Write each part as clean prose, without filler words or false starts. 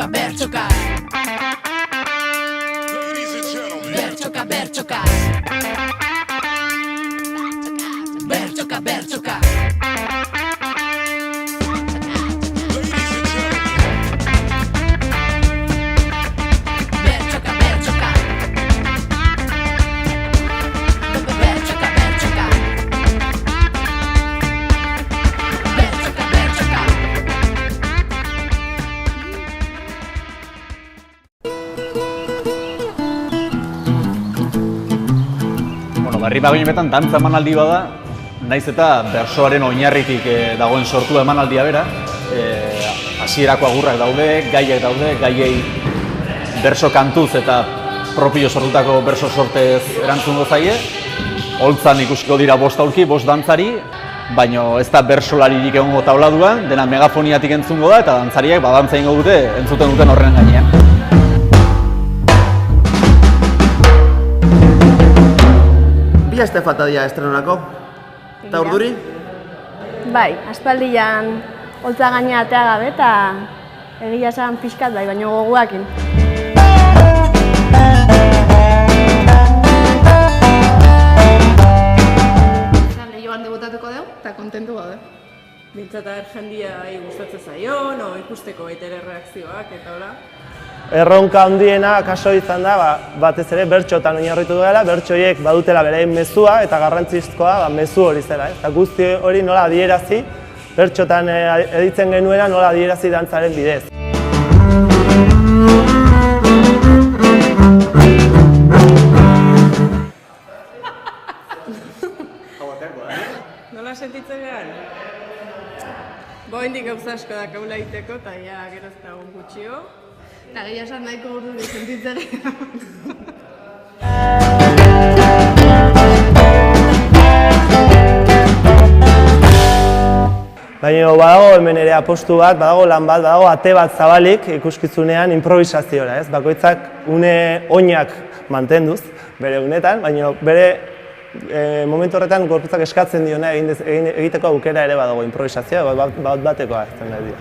Bertsoka, bertsoka. Bertsoka, bertsoka. Bertsoka, bertsoka. Barri Bagoinetan dantza emanaldi bada, naiz eta bersoaren oinarritik dagoen sortu emanaldia bera. Hasierako agurrak daude, gaiak daude, gaiei berso kantuz eta propio sortutako berso sortez erantzungo zaie. Holtzan ikusiko dira 5 aulki, 5 dantzari, baina ez da bersolaririk egongo tauladuan, dena megafoniatik entzungo da eta dantzariak dantza egingo dute entzuten duten horren gainean. Bi aste falta dira estrenonako, eta urduri? Bai, aspaldian holtza gaina atea gabe eta egia esan pixkat bai, baina gogoakin. Leioan debutatuko dugu eta kontentu gaude. Bintzata jendia gustatzen zaion, o ikusteko baita ere reakzioak eta hola. Erronka handiena kaso izan da, batez ere bertsotan oinarritu dela, bertso horiek badutela beraien mezua eta garrantzizkoa mezu hori zela. Eta guzti hori nola adierazi, bertsotan editzen genuena nola adierazi dantzaren bidez. Nola sentitzen gehan? Boindik gauza asko da kaula egiteko eta ja gero ez dagoen gutxio. Eta gehiago esan nahiko urduri sentitzen. Baina badago hemen ere apostu bat, badago lan bat, badago ate bat zabalik ikuskizunean improvisaziora, ez? Bakoitzak une oinak mantenduz, bere unetan, baina bere momentu horretan gorputzak eskatzen diona egiteko aukera ere badago improvisazioa, batekoa ez nahi dira.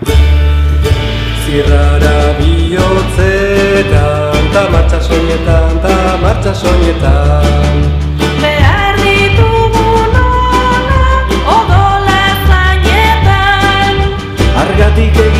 Zirrara bihotzetan, ta martxa soinetan Behar ditugun ona, odola zainetan Argatik egin